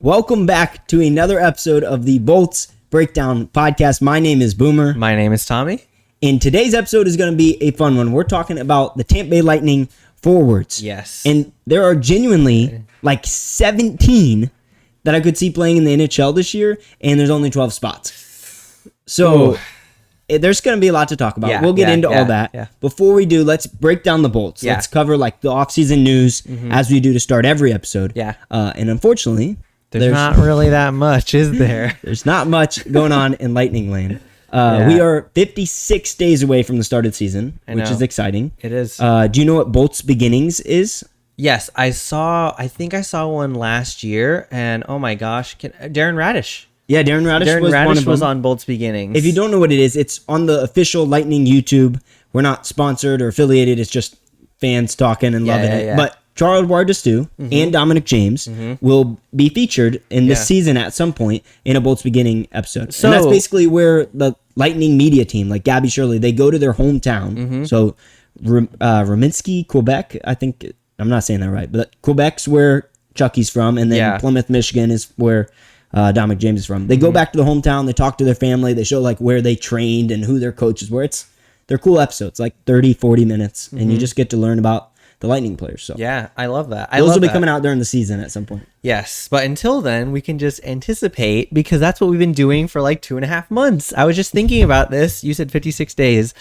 Welcome back to another episode of the Bolts Breakdown Podcast. My name is Boomer. My name is Tommy. And today's episode is going to be a fun one. We're talking about the Tampa Bay Lightning forwards. Yes. And there are genuinely like 17 that I could see playing in the NHL this year, and there's only 12 spots. So there's going to be a lot to talk about. We'll get into all that. Yeah. Before we do, let's break down the Bolts. Yeah. Let's cover like the offseason news as we do to start every episode. Yeah. And unfortunately, There's not really that much, is there? There's not much going on in Lightning Land. We are 56 days away from the start of the season, which is exciting. It is. Do you know what Bolts Beginnings is? Yes, I think I saw one last year, and oh my gosh, Darren Radish. Yeah, Darren Radish was on Bolts Beginnings. If you don't know what it is, it's on the official Lightning YouTube. We're not sponsored or affiliated. It's just fans talking and loving it. But Charles Wardestue and Dominic James will be featured in this season at some point in a Bolts Beginning episode. So, and that's basically where the Lightning media team, like Gabby Shirley, they go to their hometown. So Rimouski, Quebec, I think, I'm not saying that right, but Quebec's where Chucky's from, and then Plymouth, Michigan is where Dominic James is from. They go back to the hometown, they talk to their family, they show like where they trained and who their coaches were. They're cool episodes, like 30, 40 minutes, and you just get to learn about the Lightning players. So yeah, I love that. Those will be coming out during the season at some point. Yes, but until then, we can just anticipate, because that's what we've been doing for like 2.5 months. I was just thinking about this. You said 56 days.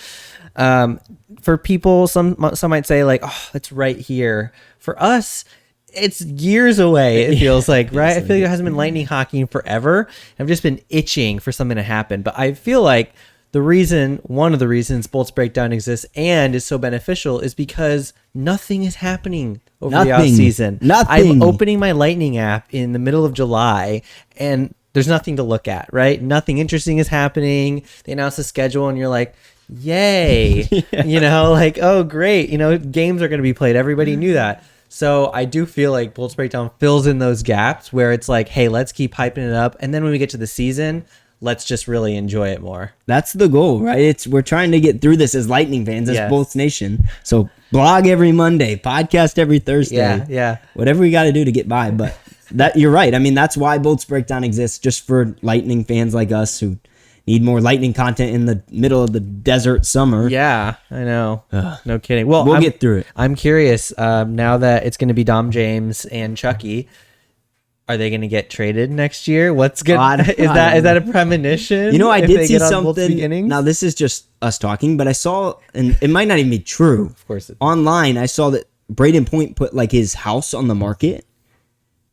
For people, some might say like, oh, it's right here. For us, it's years away, it feels like, right? I feel like it hasn't been Lightning hockey in forever. I've just been itching for something to happen. But I feel like one of the reasons Bolts Breakdown exists and is so beneficial is because nothing is happening over the off season. I'm opening my Lightning app in the middle of July and there's nothing to look at, right? Nothing interesting is happening. They announce the schedule and you're like, yay, you know, like, oh, great. You know, games are going to be played. Everybody knew that. So I do feel like Bolts Breakdown fills in those gaps where it's like, hey, let's keep hyping it up. And then when we get to the season, let's just really enjoy it more. That's the goal, right? We're trying to get through this as Lightning fans, as Bolts Nation. So blog every Monday, podcast every Thursday. Yeah. Whatever we got to do to get by. But that you're right. I mean, that's why Bolts Breakdown exists, just for Lightning fans like us who need more Lightning content in the middle of the desert summer. Yeah, I know. No kidding. Well, we'll get through it. I'm curious, now that it's going to be Dom James and Chucky, are they going to get traded next year? What's good? Is that a premonition? You know, I did see something. Now, this is just us talking, but I saw, and it might not even be true. Of course. Online, I saw that Braden Point put like his house on the market,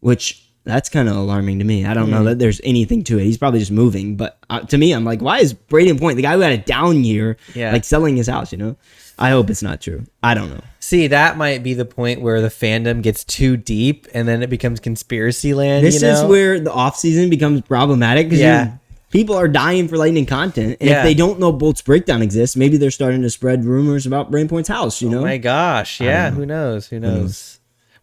which that's kind of alarming to me. I don't know that there's anything to it. He's probably just moving. But to me, I'm like, why is Braden Point, the guy who had a down year, like selling his house, you know? I hope it's not true. I don't know. See, that might be the point where the fandom gets too deep and then it becomes conspiracy land. This is where the offseason becomes problematic because people are dying for Lightning content. And if they don't know Bolts Breakdown exists, maybe they're starting to spread rumors about Braden Point's house, you know? Oh my gosh. Yeah. Who knows?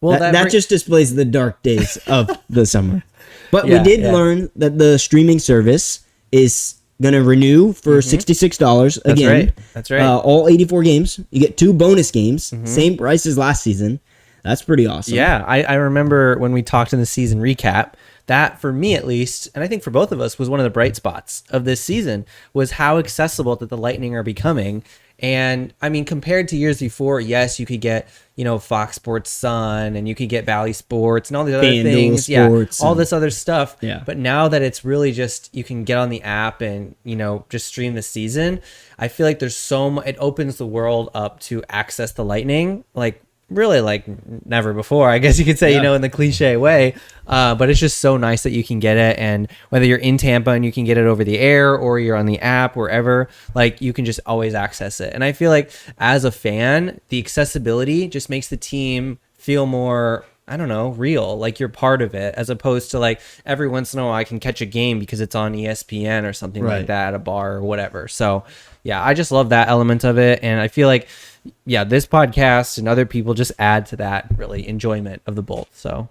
Well, that just displays the dark days of the summer. But we did learn that the streaming service is going to renew for $66 again. That's right. All 84 games. You get 2 bonus games. Same price as last season. That's pretty awesome. Yeah, I remember when we talked in the season recap, that for me at least, and I think for both of us, was one of the bright spots of this season, was how accessible that the Lightning are becoming. And I mean, compared to years before, yes, you could get, Fox Sports Sun and you could get Bally Sports and all these other things. All this other stuff. Yeah. But now that it's really just, you can get on the app and, just stream the season, I feel like there's so much, it opens the world up to access the Lightning, like really like never before, I guess you could say, in the cliche way. But it's just so nice that you can get it. And whether you're in Tampa and you can get it over the air or you're on the app, wherever, like you can just always access it. And I feel like as a fan, the accessibility just makes the team feel more, I don't know, real, like you're part of it, as opposed to like every once in a while I can catch a game because it's on ESPN or something like that at a bar or whatever. So yeah, I just love that element of it. And I feel like, this podcast and other people just add to that really enjoyment of the Bolts. So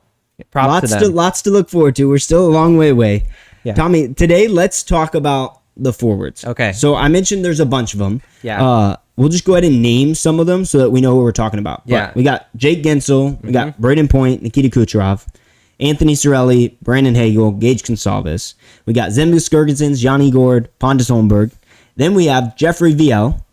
props to them. Lots to look forward to. We're still a long way away. Yeah. Tommy, today let's talk about the forwards. Okay. So I mentioned there's a bunch of them. Yeah. We'll just go ahead and name some of them so that we know who we're talking about. But we got Jake Gensel, we got Braden Point, Nikita Kucherov, Anthony Cirelli, Brandon Hagel, Gage Gonsalves. We got Zemgus Girgensons, Yanni Gord, Pontus Holmberg. Then we have Jeffrey Viel,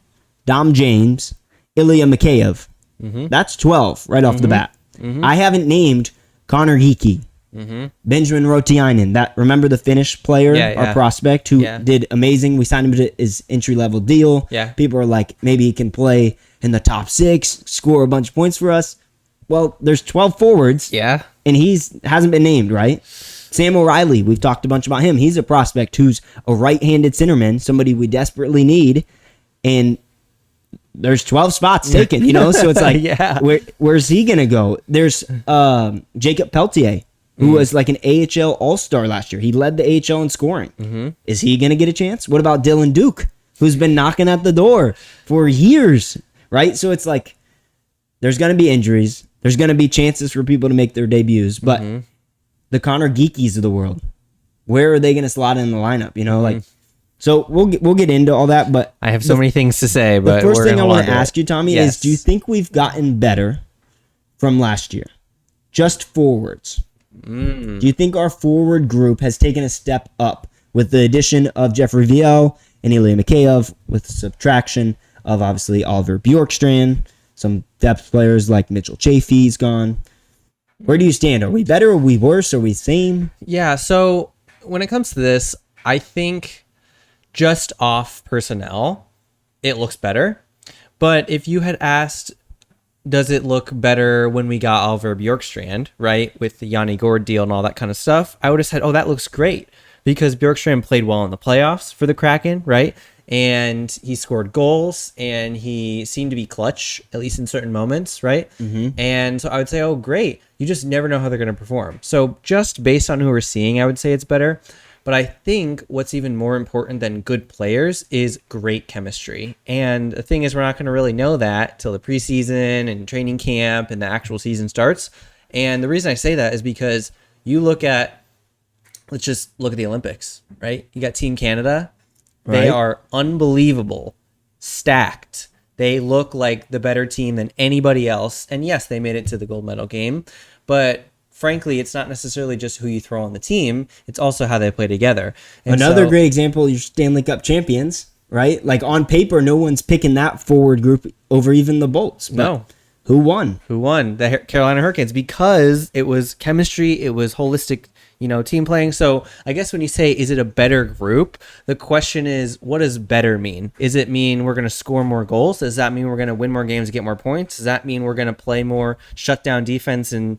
Dom James, Ilya Mikheyev. That's 12 right off the bat. I haven't named Connor Geekie, Benjamin Rotiainen. Remember the Finnish player, our prospect, who did amazing. We signed him to his entry-level deal. Yeah. People are like, maybe he can play in the top 6, score a bunch of points for us. Well, there's 12 forwards. Yeah. And hasn't been named, right? Sam O'Reilly, we've talked a bunch about him. He's a prospect who's a right-handed centerman, somebody we desperately need. And there's 12 spots taken, So it's like, where's he going to go? There's Jacob Peltier, who was like an AHL All-Star last year. He led the AHL in scoring. Is he going to get a chance? What about Dylan Duke, who's been knocking at the door for years, right? So it's like, there's going to be injuries. There's going to be chances for people to make their debuts. But the Connor Geekies of the world, where are they going to slot in the lineup? So we'll get into all that. But I have so many things to say. But the first thing I want to ask you, Tommy, is do you think we've gotten better from last year? Just forwards. Do you think our forward group has taken a step up with the addition of Jeffrey Viel and Ilya Mikheyev, with subtraction of obviously Oliver Bjorkstrand? Some depth players like Mitchell Chafee's gone. Where do you stand? Are we better? Are we worse? Are we same? Yeah, so when it comes to this, I think just off personnel, it looks better. But if you had asked, does it look better when we got Oliver Bjorkstrand, right, with the Yanni Gord deal and all that kind of stuff, I would have said, oh, that looks great, because Bjorkstrand played well in the playoffs for the Kraken, right? And he scored goals, and he seemed to be clutch, at least in certain moments, right? And so I would say, oh, great. You just never know how they're going to perform. So just based on who we're seeing, I would say it's better. But I think what's even more important than good players is great chemistry. And the thing is, we're not going to really know that till the preseason and training camp and the actual season starts. And the reason I say that is because let's just look at the Olympics, right? You got Team Canada. They are unbelievable, stacked. They look like the better team than anybody else. And yes, they made it to the gold medal game. But frankly, it's not necessarily just who you throw on the team. It's also how they play together. And another great example, your Stanley Cup champions, right? Like on paper, no one's picking that forward group over even the Bolts. No. Who won? The Carolina Hurricanes, because it was chemistry, it was holistic, team playing. So I guess when you say, is it a better group? The question is, what does better mean? Does it mean we're going to score more goals? Does that mean we're going to win more games and get more points? Does that mean we're going to play more shutdown defense and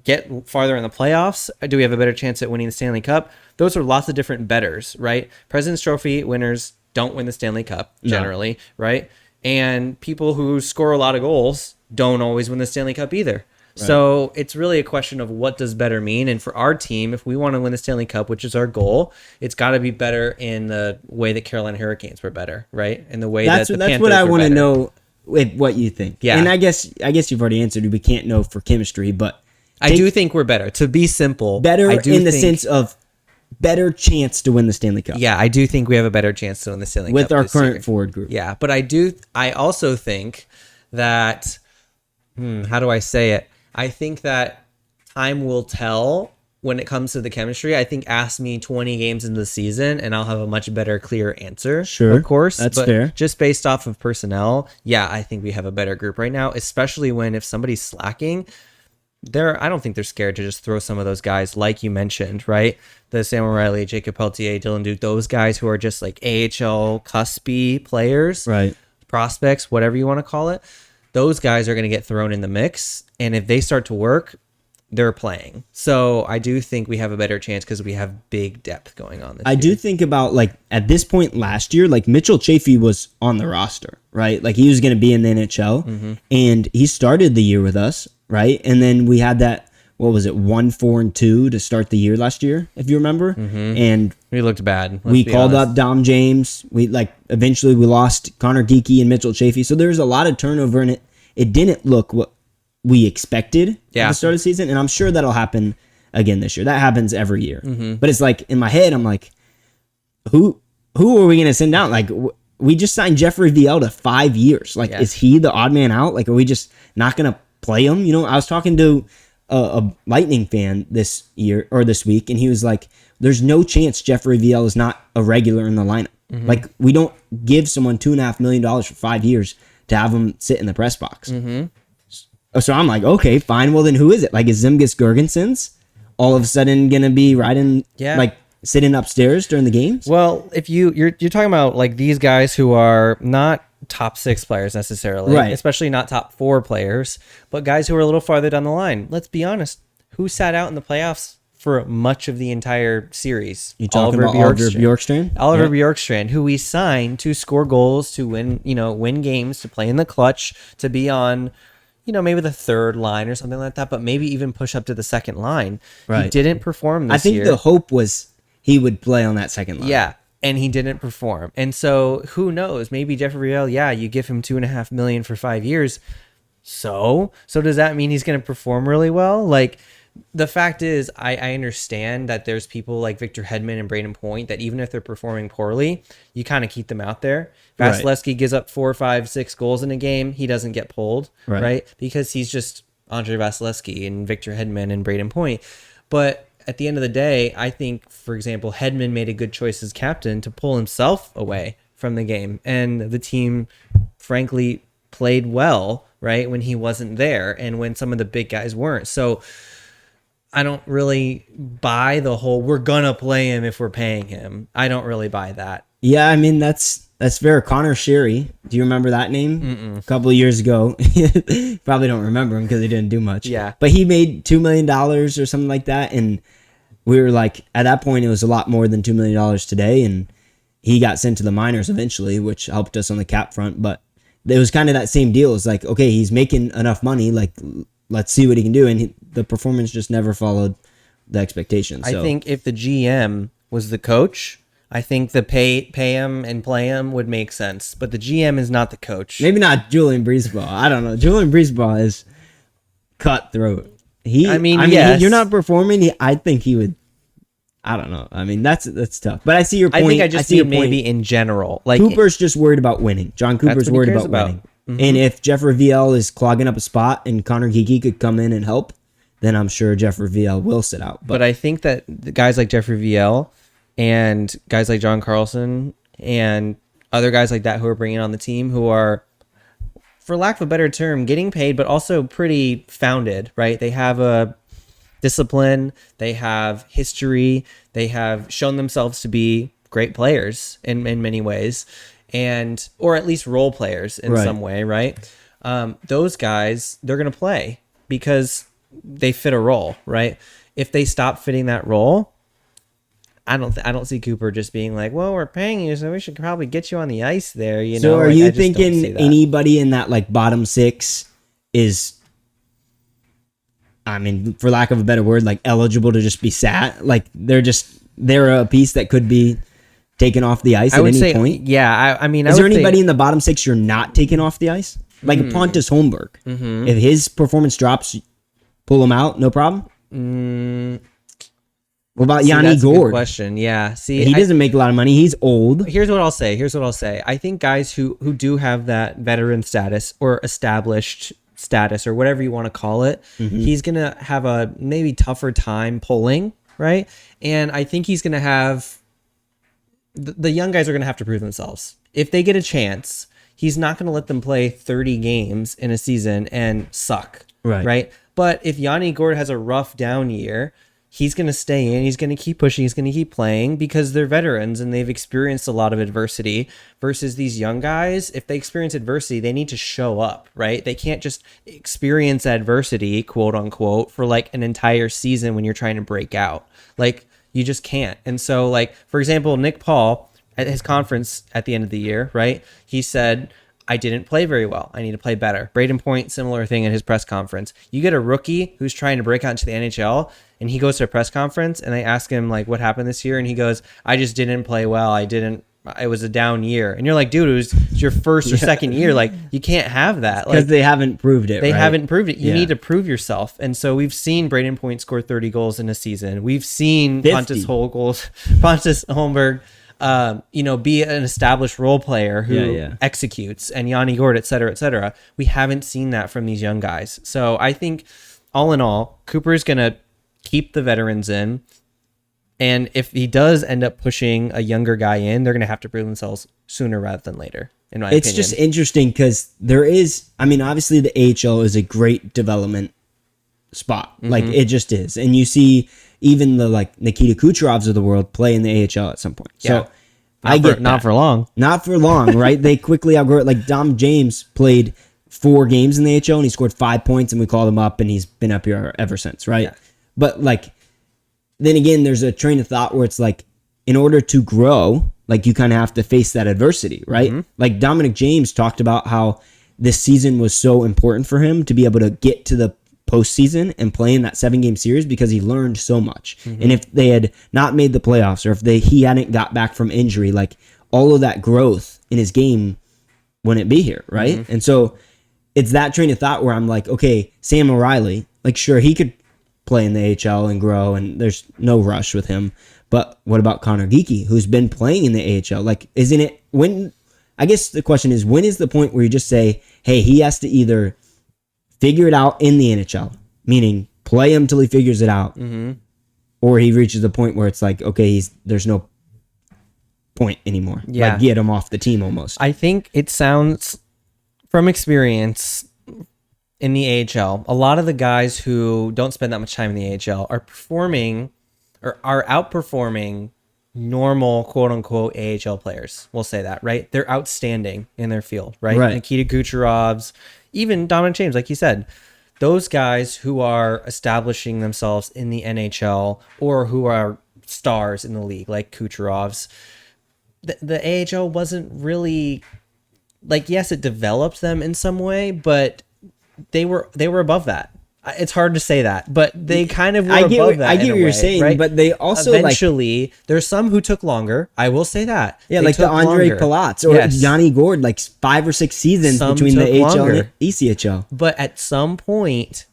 get farther in the playoffs? Do we have a better chance at winning the Stanley Cup? Those are lots of different betters, right? President's Trophy winners don't win the Stanley Cup generally, right? And people who score a lot of goals don't always win the Stanley Cup either. Right. So it's really a question of what does better mean. And for our team, if we want to win the Stanley Cup, which is our goal, it's got to be better in the way that Carolina Hurricanes were better, right? In the way that the Panthers what I want to better. know with what you think. Yeah. And I guess you've already answered. We can't know for chemistry, but I do think we're better. To be simple, better in the sense of better chance to win the Stanley Cup. Yeah, I do think we have a better chance to win the Stanley Cup with our current year. forward group. Yeah, but I also think that how do I say it? I think that time will tell when it comes to the chemistry. I think ask me 20 games into the season and I'll have a much better, clear answer. Sure. Of course. That's but fair. Just based off of personnel, yeah, I think we have a better group right now, especially when if somebody's slacking, I don't think they're scared to just throw some of those guys like you mentioned, right? The Sam O'Reilly, Jacob Peltier, Dylan Duke, those guys who are just like AHL cuspy players, right? Prospects, whatever you want to call it. Those guys are going to get thrown in the mix. And if they start to work, they're playing. So I do think we have a better chance because we have big depth going on this year. I do think about, like, at this point last year, like, Mitchell Chafee was on the roster, right? Like, he was going to be in the NHL, and he started the year with us, right? And then we had that, 1-4-2 to start the year last year, if you remember? And we looked bad. We called up Dom James. Eventually we lost Connor Geekie and Mitchell Chafee. So there's a lot of turnover, and it didn't look what we expected at the start of the season. And I'm sure that'll happen again this year. That happens every year. But it's like, in my head, I'm like, who are we going to send down? Like, we just signed Jeffrey Viel to 5 years. Like, is he the odd man out? Like, are we just not going to play him? I was talking to a Lightning fan this year or this week, and he was like, "There's no chance Jeffrey Viel is not a regular in the lineup. Like, we don't give someone $2.5 million for 5 years to have him sit in the press box." So I'm like, okay, fine. Well, then who is it? Like, is Zemgus Girgensons all of a sudden gonna be riding, like sitting upstairs during the games? Well, if you're talking about like these guys who are not top 6 players necessarily, right? Especially not top 4 players, but guys who are a little farther down the line. Let's be honest. Who sat out in the playoffs for much of the entire series? You talking about Oliver Bjorkstrand? Oliver Bjorkstrand, who we signed to score goals, to win games, to play in the clutch, to be on, maybe the third line or something like that, but maybe even push up to the second line. Right. He didn't perform this year. I think the hope was he would play on that second line. Yeah, and he didn't perform. And so who knows? Maybe Jeffrey Viel, you give him $2.5 million for 5 years. So does that mean he's going to perform really well? Like, the fact is, I understand that there's people like Victor Hedman and Braden Point that even if they're performing poorly, you kind of keep them out there. Vasilevsky gives up 4, 5, 6 goals in a game. He doesn't get pulled, right? Because he's just Andre Vasilevsky and Victor Hedman and Braden Point. But at the end of the day, I think, for example, Hedman made a good choice as captain to pull himself away from the game. And the team, frankly, played well, right, when he wasn't there and when some of the big guys weren't. So I don't really buy the whole we're gonna play him if we're paying him. I don't really buy that. Yeah, I mean that's fair. Connor Sherry, do you remember that name? A couple of years ago. Probably don't remember him because he didn't do much. Yeah, but he made $2 million or something like that, and we were like, at that point it was a lot more than $2 million today, and he got sent to the minors eventually, which helped us on the cap front. But it was kind of that same deal. It's like, okay, he's making enough money, like, let's see what he can do. And the performance just never followed the expectations. So. I think if the GM was the coach, I think the pay him and play him would make sense. But the GM is not the coach. Maybe not Julian Breezeball. I don't know. Julian Breezeball is cutthroat. Yes. You're not performing. I think he would. I don't know. I mean, that's tough. But I see your point. I think I just see maybe in general. Like, Cooper's just worried about winning. John Cooper's worried about winning. And if Jeffrey Viel is clogging up a spot and Connor Geeky could come in and help, then I'm sure Jeffrey Viel will sit out. But I think that the guys like Jeffrey Viel and guys like John Carlson and other guys like that who are bringing on the team who are, for lack of a better term, getting paid, but also pretty founded, right? They have a discipline, they have history, they have shown themselves to be great players in many ways. Or at least role players in some way, right? Those guys, they're going to play because they fit a role, right? If they stop fitting that role, I don't see Cooper just being like, well, we're paying you, so we should probably get you on the ice there. So are you thinking anybody in that like bottom 6 is, I mean, for lack of a better word, like eligible to just be sat? Like they're a piece that could be taken off the ice at any point? Yeah, I mean, is there anybody in the bottom 6 you're not taking off the ice? Like Pontus Holmberg. If his performance drops, pull him out, no problem? What about Yanni Gourde? Good question. Yeah. See, he doesn't make a lot of money. He's old. Here's what I'll say. I think guys who do have that veteran status or established status or whatever you want to call it, he's going to have a maybe tougher time pulling, right? And I think he's going to have... The young guys are going to have to prove themselves. If they get a chance, he's not going to let them play 30 games in a season and suck, right? But if Yanni Gourde has a rough down year, he's going to stay in, he's going to keep pushing, he's going to keep playing because they're veterans and they've experienced a lot of adversity versus these young guys. If they experience adversity, they need to show up, right? They can't just experience adversity, quote unquote, for like an entire season when you're trying to break out. Like, you just can't. And so, like, for example, Nick Paul at his conference at the end of the year, right? He said, I didn't play very well. I need to play better. Braden Point, similar thing at his press conference. You get a rookie who's trying to break out into the NHL and he goes to a press conference and they ask him like, what happened this year? And he goes, I just didn't play well. It was a down year. And you're like, dude, it's your first or second year. Like, you can't have that. Because they haven't proved it. They haven't proved it. You need to prove yourself. And so we've seen Braden Point score 30 goals in a season. We've seen Pontus Holmberg, be an established role player who executes, and Yanni Gourde, et cetera, et cetera. We haven't seen that from these young guys. So I think all in all, Cooper's going to keep the veterans in. And if he does end up pushing a younger guy in, they're going to have to prove themselves sooner rather than later, in my opinion. It's just interesting because there is, I mean, obviously the AHL is a great development spot. Like, it just is. And you see even the, like, Nikita Kucherovs of the world play in the AHL at some point. So not for long. Not for long, right? They quickly outgrow it. Like, Dom James played 4 games in the AHL and he scored 5 points and we called him up and he's been up here ever since, right? Yeah. But, like, then again, there's a train of thought where it's like, in order to grow, like, you kind of have to face that adversity, right? Like, Dominic James talked about how this season was so important for him to be able to get to the postseason and play in that 7-game series because he learned so much. And if they had not made the playoffs or if he hadn't got back from injury, like, all of that growth in his game wouldn't be here, right? And so it's that train of thought where I'm like, okay, Sam O'Reilly, like, sure, he could play in the AHL and grow, and there's no rush with him. But what about Connor Geekie, who's been playing in the AHL? Like, isn't it when? I guess the question is, when is the point where you just say, hey, he has to either figure it out in the NHL, meaning play him till he figures it out, or he reaches the point where it's like, okay, there's no point anymore. Yeah, like, get him off the team almost. I think it sounds, from experience, in the AHL, a lot of the guys who don't spend that much time in the AHL are performing or are outperforming normal quote unquote AHL players. We'll say that, right? They're outstanding in their field, right? Nikita Kucherovs, even Dominic James, like you said, those guys who are establishing themselves in the NHL or who are stars in the league, like Kucherovs, the AHL wasn't really, like, yes, it developed them in some way, but they were above that. It's hard to say that, but they kind of were above that. I get what you're saying, right? But they also eventually, there's some who took longer. I will say that. Yeah, like the Andre Palatz or Yanni Gord, like 5 or 6 seasons between the AHL and ECHL. But at some point,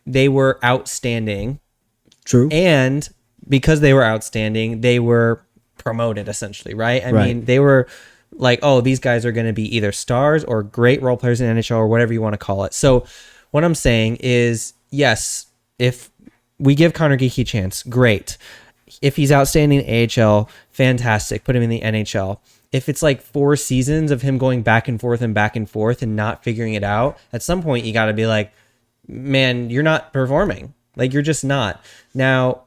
they were outstanding. True. And because they were outstanding, they were promoted essentially, right? I mean, they were like, oh, these guys are going to be either stars or great role players in NHL or whatever you want to call it. So what I'm saying is, yes, if we give Connor Geekie a chance, great. If he's outstanding in AHL, fantastic. Put him in the NHL. If it's like 4 seasons of him going back and forth and not figuring it out, at some point you got to be like, man, you're not performing. Like, you're just not. Now,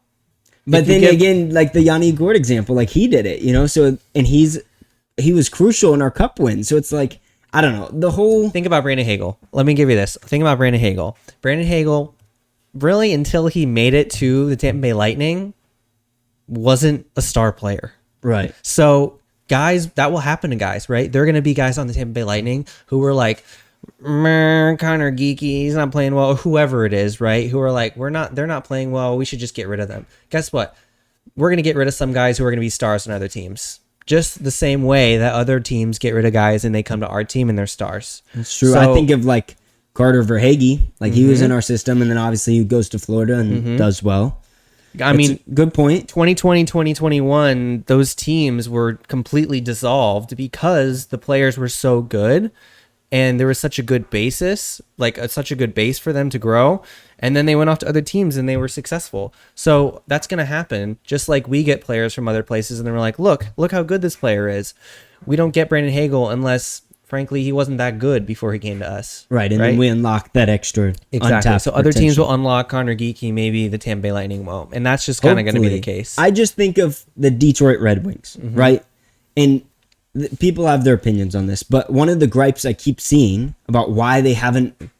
but then again, like the Yanni Gord example, like, he did it, you know? So, and he was crucial in our cup win. So it's like, I don't know. The whole... Think about Brandon Hagel. Let me give you this. Think about Brandon Hagel. Brandon Hagel, really, until he made it to the Tampa Bay Lightning, wasn't a star player. Right. So, guys, that will happen to guys, right? There are going to be guys on the Tampa Bay Lightning who were like, Connor Geekie, he's not playing well, or whoever it is, right? Who are like, they're not playing well, we should just get rid of them. Guess what? We're going to get rid of some guys who are going to be stars on other teams. Just the same way that other teams get rid of guys and they come to our team and they're stars. That's true. So, I think of like Carter Verhaeghe. Like, he was in our system, and then obviously he goes to Florida and does well. I mean, good point. 2020, 2021, those teams were completely dissolved because the players were so good and there was such a good basis, like such a good base for them to grow. And then they went off to other teams and they were successful. So that's going to happen. Just like we get players from other places and then we're like, look how good this player is. We don't get Brandon Hagel unless, frankly, he wasn't that good before he came to us. Right. And then we unlock that extra exactly. So other teams will unlock Connor Geekie, maybe the Tampa Bay Lightning won't. And that's just kind of going to be the case. I just think of the Detroit Red Wings, right? And people have their opinions on this, but one of the gripes I keep seeing about why they haven't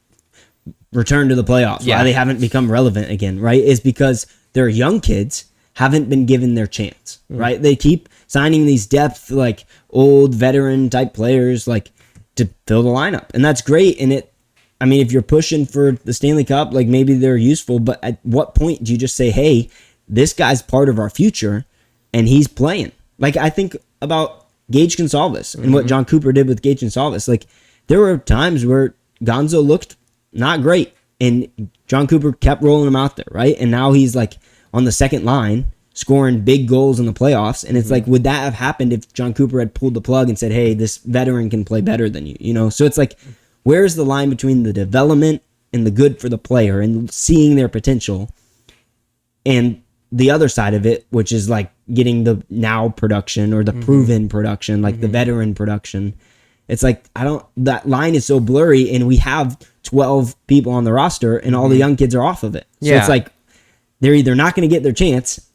returned to the playoffs, why they haven't become relevant again, right, is because their young kids haven't been given their chance, right? They keep signing these depth, like, old veteran type players, like, to fill the lineup, and that's great. And I mean, if you're pushing for the Stanley Cup, like, maybe they're useful, but at what point do you just say, hey, this guy's part of our future and he's playing? Like, I think about Gage Gonsalves and what John Cooper did with Gage Gonsalves. Like, there were times where Gonzo looked not great, and John Cooper kept rolling him out there, right? And now he's like on the second line scoring big goals in the playoffs. And it's like, would that have happened if John Cooper had pulled the plug and said, hey, this veteran can play better than you, you know? So it's like, where's the line between the development and the good for the player and seeing their potential. And the other side of it, which is like getting the now production or the proven production, like the veteran production. It's like, that line is so blurry, and we have 12 people on the roster and all the young kids are off of it. So it's like, they're either not going to get their chance,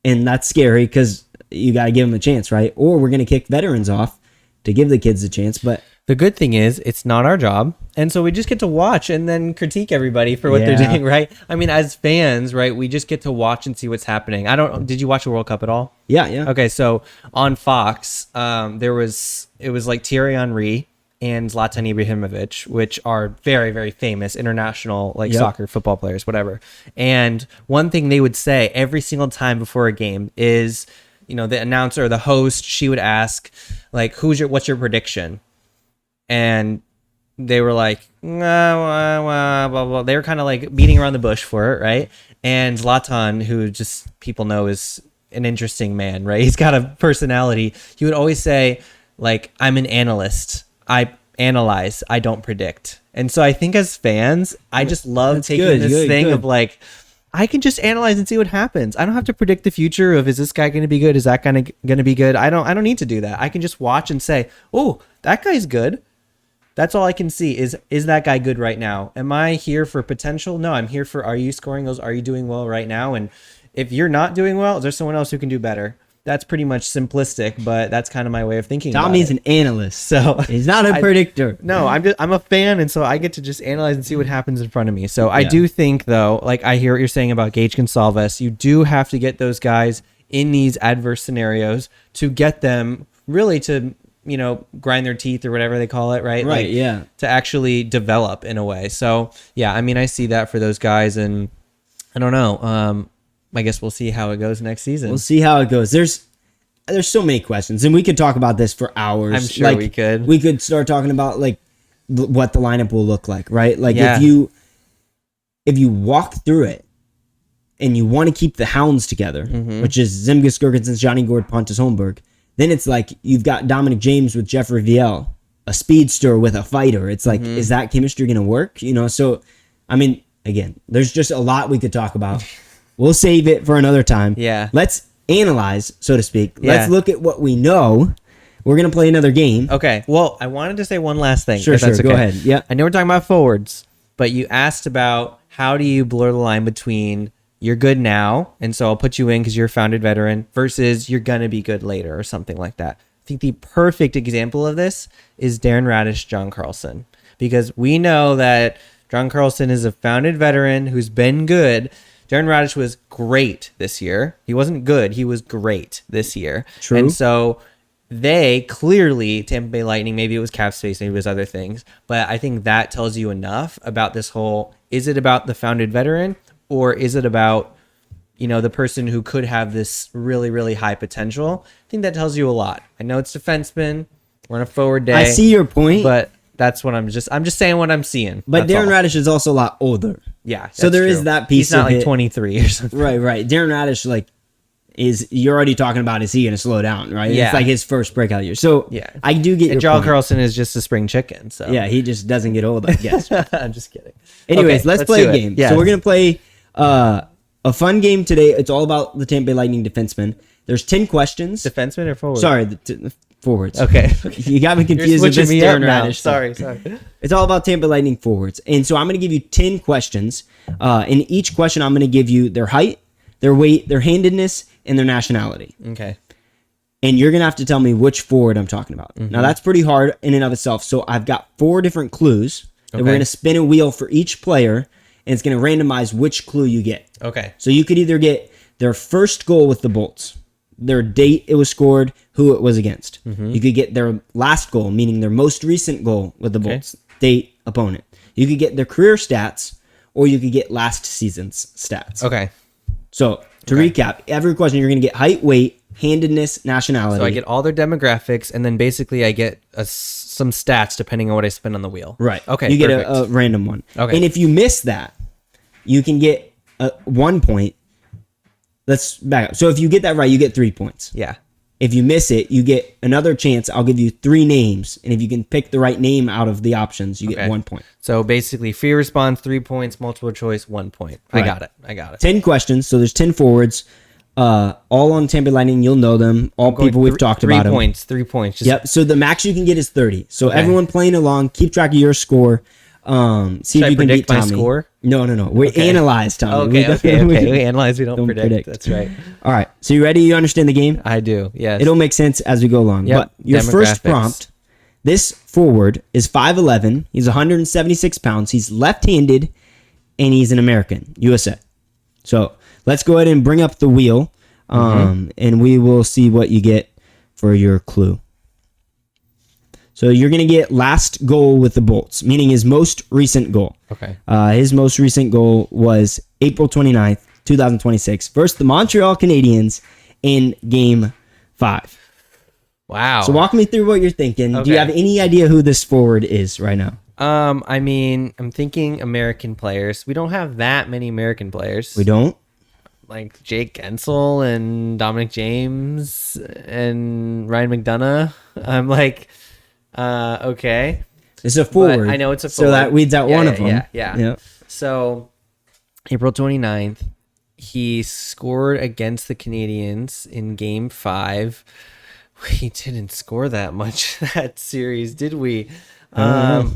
and that's scary because you got to give them a chance, right? Or we're going to kick veterans off to give the kids a chance. But the good thing is it's not our job. And so we just get to watch and then critique everybody for what they're doing, right? I mean, as fans, right, we just get to watch and see what's happening. Did you watch the World Cup at all? Yeah. Okay, so on Fox, it was like Thierry Henry and Zlatan Ibrahimovic, which are very, very famous international soccer, football players, whatever. And one thing they would say every single time before a game is, the announcer or the host, she would ask, like, what's your prediction? And they were like, blah, blah, blah. They were kind of like beating around the bush for it, right? And Zlatan, who just people know is an interesting man, right? He's got a personality. He would always say, like, I'm an analyst. I analyze. I don't predict. And so I think as fans, I just love taking this thing of like, I can just analyze and see what happens. I don't have to predict the future of, is this guy going to be good? Is that going to be good? I don't need to do that. I can just watch and say, oh, that guy's good. That's all I can see is that guy good right now? Am I here for potential? No, I'm here for, are you scoring those? Are you doing well right now? And if you're not doing well, is there someone else who can do better? That's pretty much simplistic, but that's kind of my way of thinking. Tommy's an analyst, so he's not a predictor. No, I'm a fan, and so I get to just analyze and see what happens in front of me. So I do think, though, like I hear what you're saying about Gage Gonsalves, you do have to get those guys in these adverse scenarios to get them really to, grind their teeth or whatever they call it, right? Right, yeah. To actually develop in a way. So, yeah, I mean, I see that for those guys, and I don't know. I guess we'll see how it goes next season. We'll see how it goes. There's so many questions, and we could talk about this for hours. I'm sure we could. We could start talking about like what the lineup will look like, right? Like if you walk through it and you want to keep the hounds together, which is Zemgus Girgensons, Johnny Gord, Pontus Holmberg, then it's like you've got Dominic James with Jeffrey Viel, a speedster with a fighter. It's like, is that chemistry going to work? So, I mean, again, there's just a lot we could talk about. We'll save it for another time. Yeah. Let's analyze, so to speak. Yeah. Let's look at what we know. We're going to play another game. Okay. Well, I wanted to say one last thing. Sure. Go ahead. Yeah. I know we're talking about forwards, but you asked about how do you blur the line between you're good now, and so I'll put you in because you're a founded veteran, versus you're going to be good later or something like that. I think the perfect example of this is Darren Radish, John Carlson, because we know that John Carlson is a founded veteran who's been good. Darren Radish was great this year. He wasn't good. He was great this year. True. And so they clearly, Tampa Bay Lightning, maybe it was cap space, maybe it was other things, but I think that tells you enough about this whole, is it about the founded veteran, or is it about, the person who could have this really, really high potential? I think that tells you a lot. I know it's defenseman. We're on a forward day. I see your point. But that's what I'm just saying what I'm seeing. But Darren Radish is also a lot older. Yeah. So there is that piece of it. He's not like it. 23 or something. Right. Darren Radish, you're already talking about, is he going to slow down, right? Yeah. It's like his first breakout year. So yeah. I do get your John point. Carlson is just a spring chicken. So yeah, he just doesn't get old, I guess. I'm just kidding. Anyways, let's play a game. Yeah. So we're going to play a fun game today. It's all about the Tampa Bay Lightning defensemen. There's 10 questions. Defensemen or forwards? Sorry, the forwards. Okay. You got me confused with this Darren Radish. Sorry. It's all about Tampa Lightning forwards. And so I'm going to give you 10 questions. In each question, I'm going to give you their height, their weight, their handedness, and their nationality. Okay. And you're going to have to tell me which forward I'm talking about. Now, that's pretty hard in and of itself. So I've got 4 different clues. And we're going to spin a wheel for each player, and it's going to randomize which clue you get. Okay. So you could either get their first goal with the Bolts, their date it was scored, who it was against. You could get their last goal, meaning their most recent goal with the Bolts, date, opponent. You could get their career stats, or you could get last season's stats. Okay. So to recap, every question you're going to get height, weight, handedness, nationality. So I get all their demographics, and then basically I get some stats depending on what I spin on the wheel. Right. Okay. You get a random one. Okay. And if you miss that, you can get 1 point. Let's back up. So if you get that right, you get 3 points. Yeah. If you miss it, you get another chance. I'll give you 3 names, and if you can pick the right name out of the options, you get 1 point. So basically, free response 3 points, multiple choice 1 point. Right. I got it. 10 questions. So there's 10 forwards. All on Tampa Bay Lightning. You'll know them. All people we've talked about. 3 points. Yep. So the max you can get is 30. So everyone playing along, keep track of your score. See if you can beat Tommy. My score? No. We analyze, Tommy. Okay. We analyze. We don't predict. That's right. All right. So you ready? You understand the game? I do. Yes. It'll make sense as we go along. Yep. But your first prompt. This forward is 5'11". He's 176 pounds. He's left-handed, and he's an American, USA. So let's go ahead and bring up the wheel, and we will see what you get for your clue. So you're going to get last goal with the Bolts, meaning his most recent goal. Okay. His most recent goal was April 29th, 2026, versus the Montreal Canadiens in Game 5. Wow. So walk me through what you're thinking. Okay. Do you have any idea who this forward is right now? I mean, I'm thinking American players. We don't have that many American players. We don't? Like Jake Gensel and Dominic James and Ryan McDonough. I'm like... okay. It's a forward. But I know it's a forward. So that weeds out one of them. Yeah. So, April 29th, he scored against the Canadiens in Game 5. We didn't score that much that series, did we? But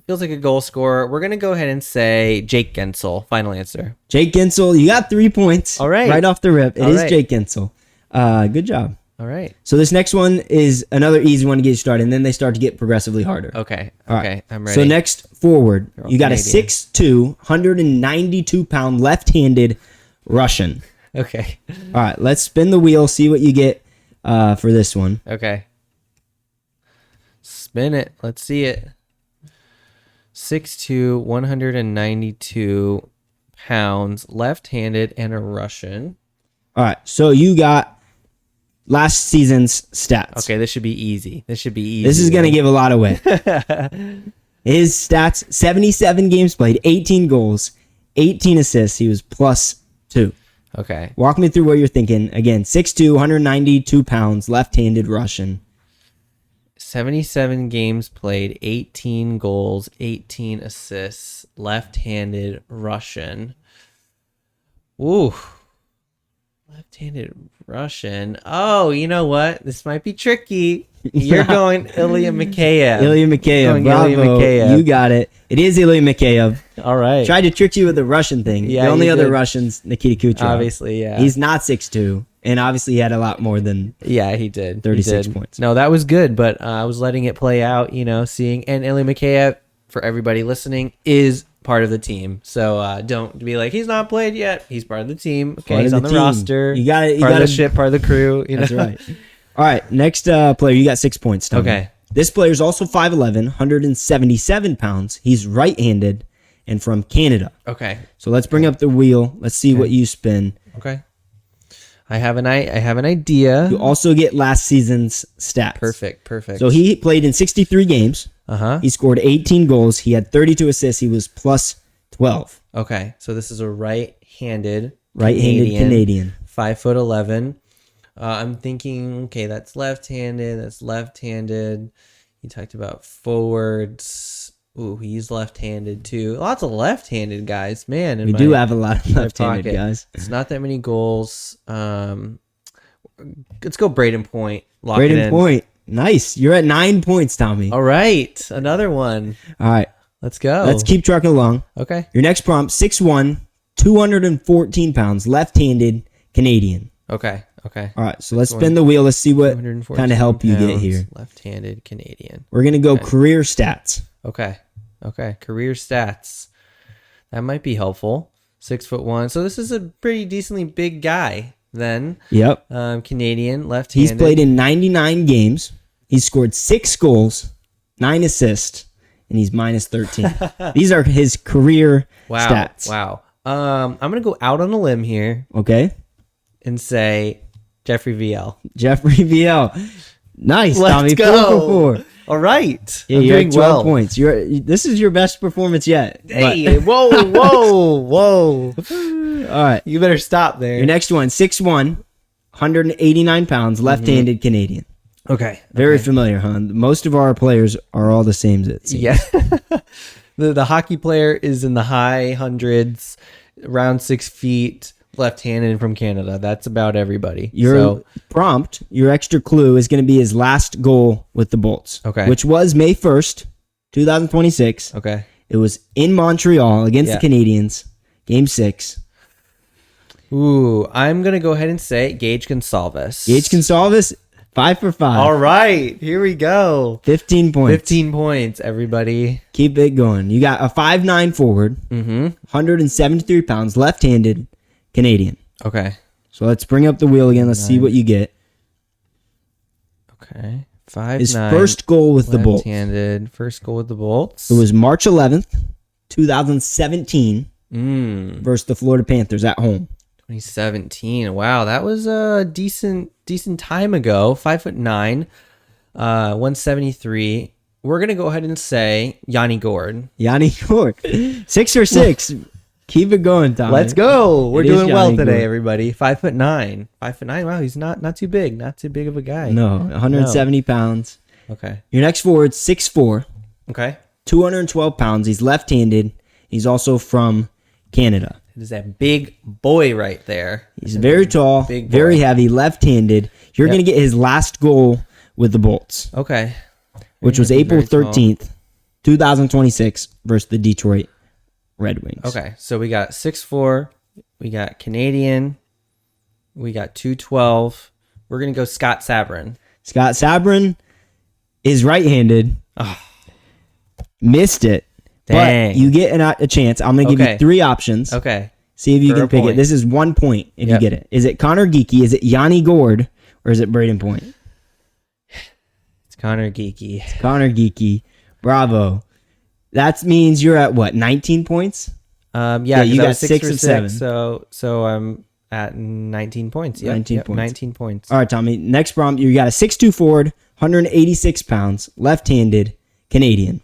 feels like a goal scorer. We're going to go ahead and say Jake Gensel. Final answer. Jake Gensel. You got 3 points. All right. Right off the rip. It is Jake Gensel. Good job. All right. So this next one is another easy one to get you started, and then they start to get progressively harder. Okay. All right. I'm ready. So next forward, you got Canadian. a 6'2", 192-pound left-handed Russian. Okay. All right. Let's spin the wheel, see what you get for this one. Okay. Spin it. Let's see it. 6'2", 192 pounds, left-handed, and a Russian. All right. So you got last season's stats. Okay, this should be easy. This is going to give a lot away. His stats, 77 games played, 18 goals, 18 assists. He was +2. Okay. Walk me through what you're thinking. Again, 6'2", 192 pounds, left-handed Russian. 77 games played, 18 goals, 18 assists, left-handed Russian. Ooh. Left-handed Russian. Oh, you know what? This might be tricky. You're going Ilya Mikheyev. Ilya Mikheyev. Bravo. You got it. It is Ilya Mikheyev. All right. Tried to trick you with the Russian thing. Yeah, the only other Russian's Nikita Kucherov. Obviously, yeah. He's not 6'2", and obviously he had a lot more than he did. 36 points. No, that was good, but I was letting it play out, seeing. And Ilya Mikheyev, for everybody listening, is part of the team. So don't be like, he's not played yet. He's part of the team. Okay, he's on the roster. You got it. Part of the ship, part of the crew. That's right. All right, next player. You got 6 points, Tommy. Okay. This player is also 5'11", 177 pounds. He's right-handed and from Canada. Okay. So let's bring up the wheel. Let's see what you spin. Okay. I have an idea. You also get last season's stats. Perfect. So he played in 63 games. He scored 18 goals. He had 32 assists. He was +12. Okay. So this is a right-handed Canadian. 5'11". I'm thinking, okay, that's left-handed. You talked about forwards. Ooh, he's left-handed too. Lots of left-handed guys, man. We do have a lot of left-handed guys. It's not that many goals. Let's go Braden Point. Braden Point. Nice. You're at 9 points, Tommy. All right. Another one. All right. Let's go. Let's keep trucking along. Okay. Your next prompt, 6'1", 214 pounds, left-handed Canadian. Okay. All right. So let's spin the wheel. Let's see what kind of help you get here. Left-handed Canadian. We're going to go career stats. Okay. Career stats. That might be helpful. 6'1". So this is a pretty decently big guy then. Yep. Canadian, left-handed. He's played in 99 games. He's scored 6 goals, 9 assists, and he's -13. These are his career stats. Wow. I'm going to go out on a limb here. Okay. And say Jeffrey VL. Nice, Let's Tommy. go. 4 for 4. All right. Yeah, you're at 12 points. This is your best performance yet. Hey, whoa. All right. You better stop there. Your next one, 6'1", 189 pounds, left-handed Canadian. Okay. Very familiar, huh? Most of our players are all the same, it seems. Yeah. The hockey player is in the high hundreds, around 6 feet, left-handed from Canada. That's about everybody. Your extra clue is going to be his last goal with the Bolts. Okay. Which was May 1st, 2026. Okay. It was in Montreal against the Canadiens, Game 6. Ooh, I'm going to go ahead and say Gage Gonsalves. Gage Gonsalves, 5 for 5. All right, here we go. 15 points. 15 points, everybody. Keep it going. You got a 5'9" forward, 173 pounds, left-handed Canadian. Okay. So let's bring up the wheel again. Let's see what you get. Okay. 5'9". His first goal with the Bolts. Left-handed. First goal with the Bolts. It was March 11th, 2017 versus the Florida Panthers at home. 2017. Wow, that was a decent time ago. 5'9", 173. We're gonna go ahead and say Yanni Gourde. Yanni Gourde, 6 for 6. Keep it going, Tom. Let's go. We're doing well today, Gourde. everybody. 5'9". 5'9". Wow, he's not too big. Not too big of a guy. No, 170 pounds. Okay. Your next forward, 6'4", Okay. 212 pounds. He's left-handed. He's also from Canada. It is that big boy right there. He's very tall, big boy. very heavy, left-handed. You're going to get his last goal with the Bolts, Okay. which was April 13th, 2026 versus the Detroit Red Wings. Okay, so we got 6'4", we got Canadian, we got 212. We're going to go Scott Sabrin. Scott Sabrin is right-handed. Missed it. Dang. But you get a chance. I'm going to give you 3 options. Okay. See if you For can a pick point. it. This is 1 point if you get it. Is it Connor Geekie? Is it Yanni Gourde? Or is it Braden Point? It's Connor Geekie. Connor Geekie. Bravo. That means you're at what, 19 points? Yeah, you got 6 6 for of 7. 7. So I'm at 19 points. Yep, 19 points. 19 points. All right, Tommy. Next prompt, you got a 6'2" forward, 186 pounds, left-handed, Canadian.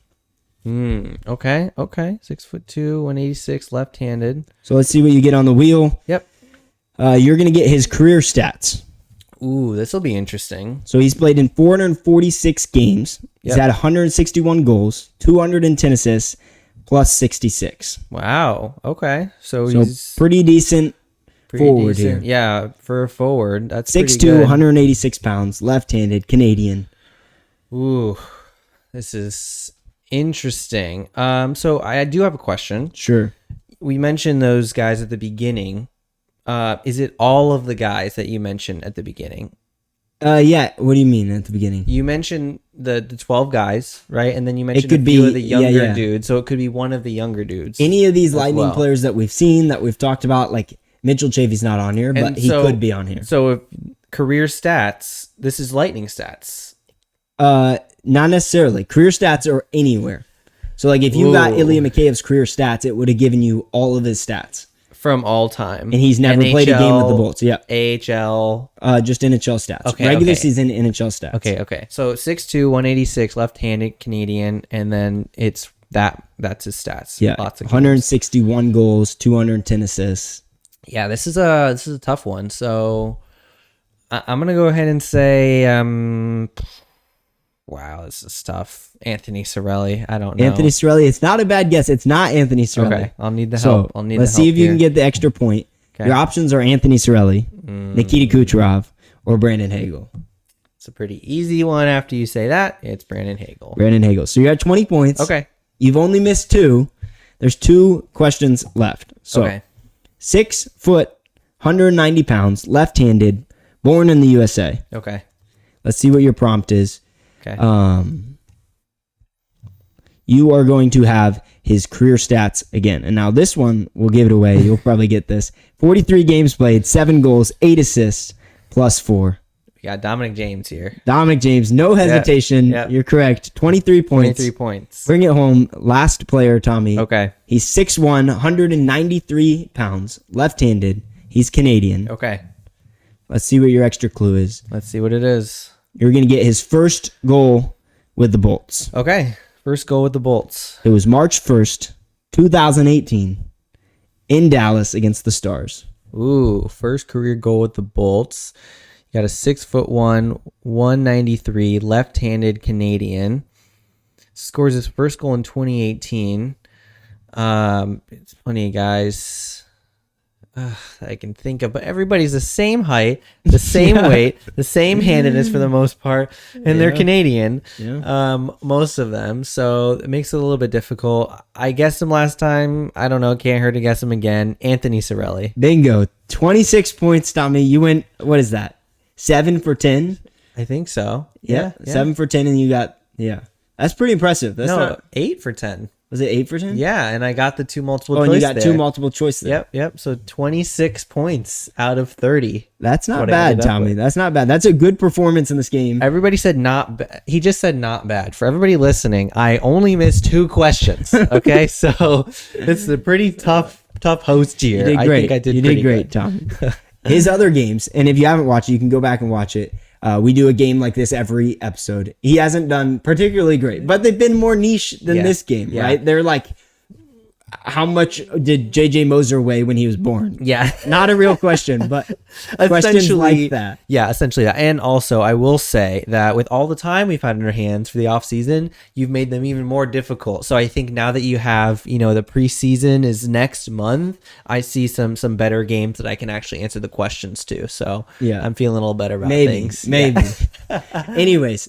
Okay. 6'2", 186, left-handed. So let's see what you get on the wheel. Yep. You're going to get his career stats. Ooh, this will be interesting. So he's played in 446 games. He's had 161 goals, 210 assists, plus 66. Wow. Okay. So he's pretty decent forward decent. here. Yeah, for a forward, that's 6'2", 186 pounds, left-handed, Canadian. Ooh, this is interesting. So I do have a question. Sure. We mentioned those guys at the beginning. Is it all of the guys that you mentioned at the beginning? Yeah. What do you mean at the beginning? You mentioned the 12 guys, right? And then you mentioned could a few be- of the younger yeah. dudes. So it could be one of the younger dudes. Any of these as Lightning well. players that we've seen, that we've talked about, like Mitchell Chaffee's not on here, but And he could be on here. So if career stats, this is Lightning stats. Not necessarily. Career stats are anywhere. So, like, if you got Ooh. Ilya Mikheyev's career stats, it would have given you all of his stats. From all time. And he's never played a game with the Bolts. Yeah. AHL. Just NHL stats. Okay, Regular okay. season NHL stats. Okay. So 6'2", 186, left-handed Canadian, and then that's his stats. Yeah. Lots of games. 161 goals, 210 assists. Yeah, this is a tough one. So I'm gonna go ahead and say, wow, this is tough. Anthony Cirelli. I don't know. Anthony Cirelli. It's not a bad guess. It's not Anthony Cirelli. Okay, I'll need the help. Let's see if you can get the extra point. Okay. Your options are Anthony Cirelli, Nikita Kucherov, or Brandon Hagel. It's a pretty easy one. After you say that, it's Brandon Hagel. Brandon Hagel. So you're at 20 points. Okay. You've only missed 2. There's 2 questions left. So Okay. 6 foot, 190 pounds, left-handed, born in the USA. Okay. Let's see what your prompt is. Okay. You are going to have his career stats again. And now this one, we'll give it away. You'll probably get this. 43 games played, 7 goals, 8 assists, plus 4. We got Dominic James here. Dominic James, no hesitation. Yep. You're correct. 23 points. 23 points. Bring it home. Last player, Tommy. Okay. He's 6'1", 193 pounds, left-handed. He's Canadian. Okay. Let's see what your extra clue is. Let's see what it is. You're going to get his first goal with the Bolts. Okay. First goal with the Bolts. It was March 1st, 2018, in Dallas against the Stars. Ooh, first career goal with the Bolts. You got a 6'1", 193, left-handed Canadian. Scores his first goal in 2018. It's plenty of guys I can think of, but everybody's the same height, the same weight, the same handedness for the most part, and they're Canadian. Most of them, so it makes it a little bit difficult. I guessed him last time. I don't know. Can't hurt to guess him again. Anthony Cirelli. Bingo. 26 points, Tommy. You went. What is that? 7 for 10. I think so. Yeah. 7 for 10, and you got That's pretty impressive. That's not 8 for 10. Was it 8 for 10? Yeah, and I got the 2 multiple choice. Oh, and you got there. 2 multiple choice there. Yep. So 26 points out of 30. That's not bad, Tommy. That's not bad. That's a good performance in this game. Everybody said not bad. He just said not bad. For everybody listening, I only missed 2 questions. Okay, so it's a pretty tough host here. You did great. I think I did. You did great, Tommy. His other games, and if you haven't watched it, you can go back and watch it. We do a game like this every episode. He hasn't done particularly great, but they've been more niche than this game, right? They're like, how much did JJ Moser weigh when he was born? Yeah. Not a real question, but questions like that. Yeah, essentially that. And also, I will say that with all the time we've had in our hands for the off season, you've made them even more difficult. So I think now that you have, the preseason is next month, I see some better games that I can actually answer the questions to. So yeah, I'm feeling a little better about things. Maybe. Anyways,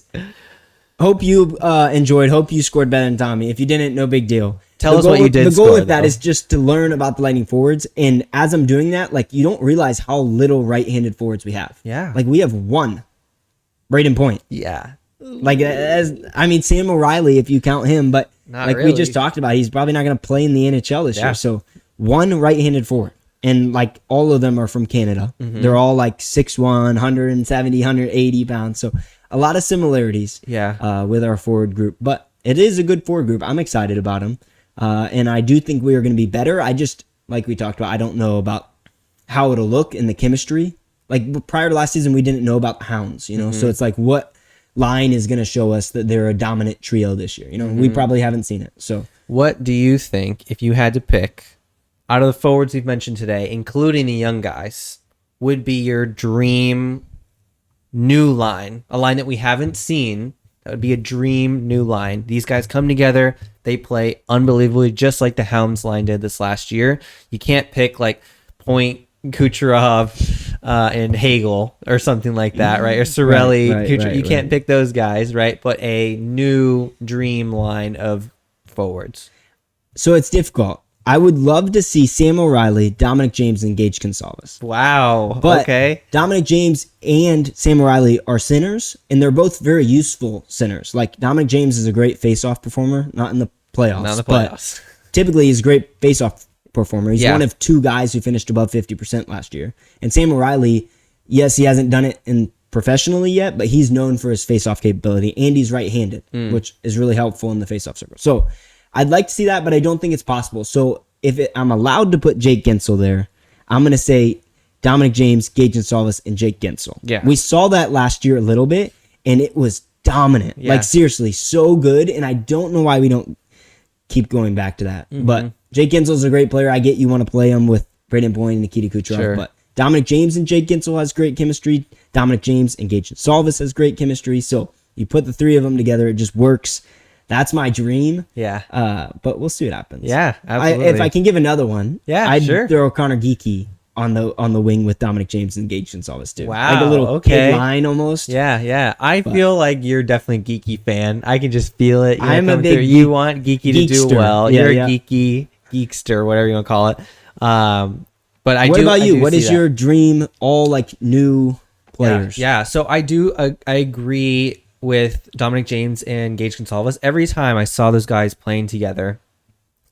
hope you enjoyed. Hope you scored better than Tommy. If you didn't, no big deal. Tell us what you did. The goal with that is just to learn about the Lightning forwards. And as I'm doing that, you don't realize how little right-handed forwards we have. Yeah. We have 1. Braden Point. Yeah. Sam O'Reilly, if you count him, but really. We just talked about, he's probably not going to play in the NHL this year. So 1 right-handed forward. And all of them are from Canada. Mm-hmm. They're all 6'1", 170, 180 pounds. So a lot of similarities with our forward group. But it is a good forward group. I'm excited about them. And I do think we are going to be better. I just, like we talked about, I don't know about how it'll look in the chemistry. Prior to last season, we didn't know about the Hounds, Mm-hmm. So it's what line is going to show us that they're a dominant trio this year? We probably haven't seen it. So what do you think, if you had to pick, out of the forwards we've mentioned today, including the young guys, would be your dream new line, a line that we haven't seen? That would be a dream new line. These guys come together. They play unbelievably, just like the Hounds line did this last year. You can't pick Point, Kucherov, and Hagel or something like that, right? Or Cirelli. Right, you can't pick those guys, right? But a new dream line of forwards. So it's difficult. I would love to see Sam O'Reilly, Dominic James, and Gage Gonsalves. Wow. But okay. Dominic James and Sam O'Reilly are centers, and they're both very useful centers. Dominic James is a great face-off performer, not in the playoffs. But typically, he's a great face-off performer. He's one of 2 guys who finished above 50% last year. And Sam O'Reilly, yes, he hasn't done it professionally yet, but he's known for his face-off capability, and he's right-handed, which is really helpful in the face-off circle. So I'd like to see that, but I don't think it's possible. So if I'm allowed to put Jake Gensel there, I'm going to say Dominic James, Gage Gonsalves, and Jake Gensel. Yeah. We saw that last year a little bit, and it was dominant. Yeah. Seriously, so good, and I don't know why we don't keep going back to that. Mm-hmm. But Jake Gensel is a great player. I get you want to play him with Braden Point and Nikita Kucherov, but Dominic James and Jake Gensel has great chemistry. Dominic James and Gage Gonsalves has great chemistry. So you put the 3 of them together, it just works. That's my dream. Yeah. But we'll see what happens. Yeah, absolutely. If I can give another one, I'd throw Connor Geekie on the wing with Dominic James and Gage Gonsalves too. Wow. A little kid line almost. Yeah. I feel like you're definitely a geeky fan. I can just feel it. I'm a big you want geeky to do well. Yeah, you're a geekster, whatever you want to call it. But what about you? What is your dream? All new players. Yeah. So I agree with Dominic James and Gage Gonsalves. Every time I saw those guys playing together,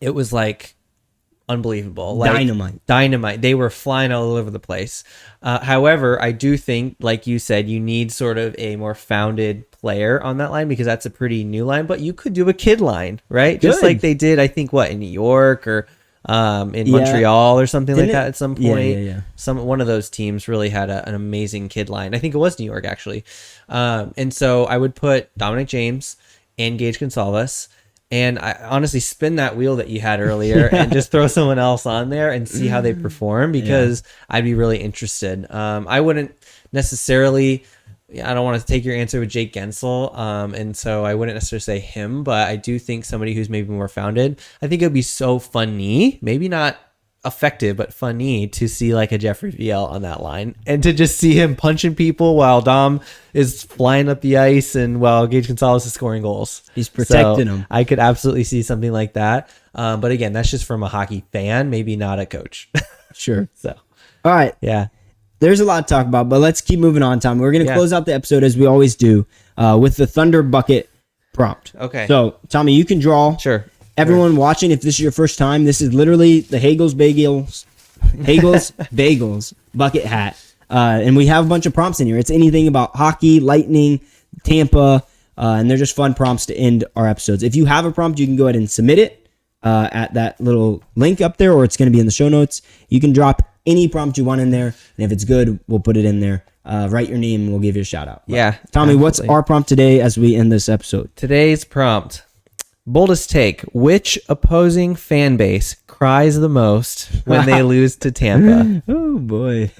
it was unbelievable. Dynamite. They were flying all over the place. However, I do think, like you said, you need sort of a more founded player on that line because that's a pretty new line, but you could do a kid line, right? Just like they did, I think, in New York or in Montreal or something like that at some point. Yeah. One of those teams really had an amazing kid line. I think it was New York, actually. And so I would put Dominic James and Gage Gonsalves. And I honestly spin that wheel that you had earlier and just throw someone else on there and see how they perform, because I'd be really interested. I wouldn't necessarily, I don't want to take your answer with Jake Gensel. And so I wouldn't necessarily say him, but I do think somebody who's maybe more founded. I think it would be so funny, maybe not effective, but funny to see like a Jeffrey VL on that line and to just see him punching people while Dom is flying up the ice and while Gage Gonzalez is scoring goals. He's protecting him. I could absolutely see something like that. But again, that's just from a hockey fan, maybe not a coach. Sure. So, all right. Yeah. There's a lot to talk about, but let's keep moving on, Tom. We're going to close out the episode as we always do with the ThunderBucket prompt. Okay. So, Tommy, you can draw. Sure. Everyone watching, if this is your first time, this is literally the Hagel's Bagels bucket hat. And we have a bunch of prompts in here. It's anything about hockey, Lightning, Tampa, and they're just fun prompts to end our episodes. If you have a prompt, you can go ahead and submit it at that little link up there, or it's going to be in the show notes. You can drop any prompt you want in there, and if it's good, we'll put it in there. Write your name, and we'll give you a shout out. Yeah. Tommy, absolutely. What's our prompt today as we end this episode? Today's prompt. Boldest take. Which opposing fan base cries the most when they lose to Tampa? Oh, boy.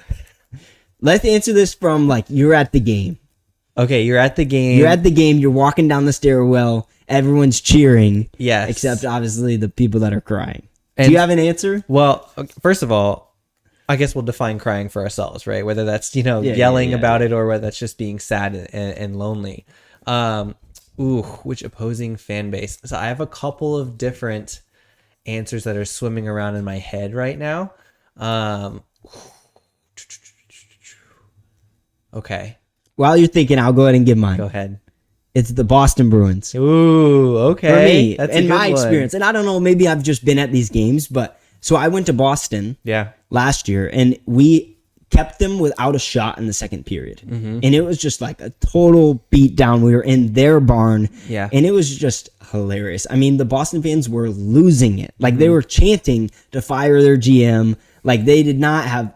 Let's answer this from, like, you're at the game. Okay, you're at the game. You're walking down the stairwell. Everyone's cheering. Yes. Except, obviously, the people that are crying. And, do you have an answer? Well, first of all, I guess we'll define crying for ourselves, right? Whether that's, yelling about it or whether that's just being sad and lonely. Which opposing fan base? So I have a couple of different answers that are swimming around in my head right now. Okay. While you're thinking, I'll go ahead and give mine. Go ahead. It's the Boston Bruins. Ooh, okay. For me, that's in my one. experience, and I don't know, maybe I've just been at these games, but so I went to Boston last year, and we kept them without a shot in the second period. Mm-hmm. And it was just like a total beatdown. We were in their barn. Yeah. And it was just hilarious. I mean, the Boston fans were losing it. Like, they were chanting to fire their GM. Like, they didn't want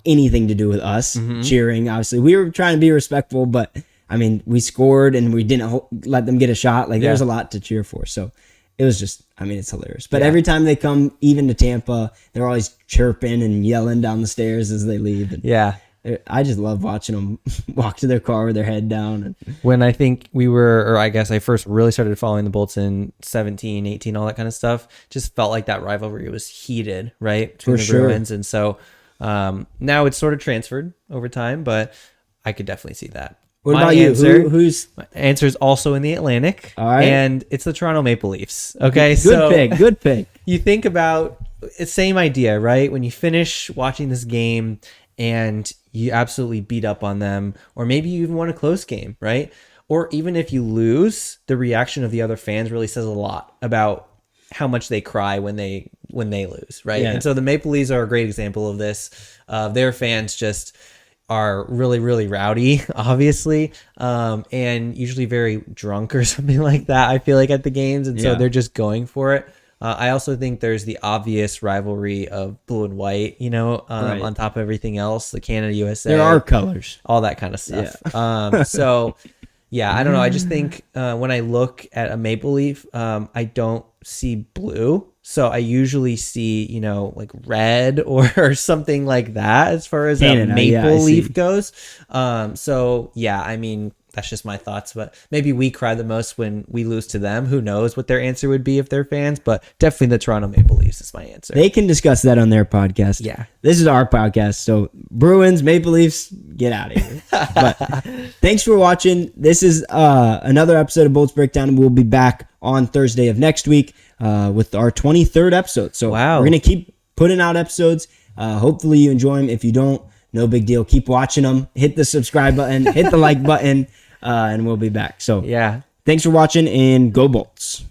anything to do with us cheering. Obviously, we were trying to be respectful, but I mean, we scored and we didn't let them get a shot. Like, there's a lot to cheer for. So it was just, I mean, it's hilarious. But every time they come, even to Tampa, they're always chirping and yelling down the stairs as they leave. And I just love watching them walk to their car with their head down. When I think I guess I first really started following the Bolts in 17, 18, all that kind of stuff, just felt like that rivalry was heated, right? Between the Bruins. And so now it's sort of transferred over time, but I could definitely see that. What about you? Who's my answer is also in the Atlantic, all right, and it's the Toronto Maple Leafs. Okay, good pick. You think about it's same idea, right? When you finish watching this game and you absolutely beat up on them, or maybe you even won a close game, right? Or even if you lose, the reaction of the other fans really says a lot about how much they cry when they lose, right? Yeah. And so the Maple Leafs are a great example of this. Their fans just are really, really rowdy, obviously, and usually very drunk or something like that, I feel like, at the games. And so they're just going for it. I also think there's the obvious rivalry of blue and white, on top of everything else, the Canada, USA. There are colors. All that kind of stuff. Yeah. I don't know. I just think when I look at a Maple Leaf, I don't see blue. So I usually see, like red or something like that as far as a Maple Leaf goes. I mean, that's just my thoughts. But maybe we cry the most when we lose to them. Who knows what their answer would be if they're fans? But definitely the Toronto Maple Leafs is my answer. They can discuss that on their podcast. Yeah. This is our podcast. So Bruins, Maple Leafs, get out of here. But thanks for watching. This is another episode of Bolts Breakdown. We'll be back on Thursday of next week with our 23rd episode. So we're going to keep putting out episodes. Hopefully you enjoy them. If you don't, no big deal. Keep watching them. Hit the subscribe button. Hit the like button. And we'll be back. So thanks for watching, and go Bolts.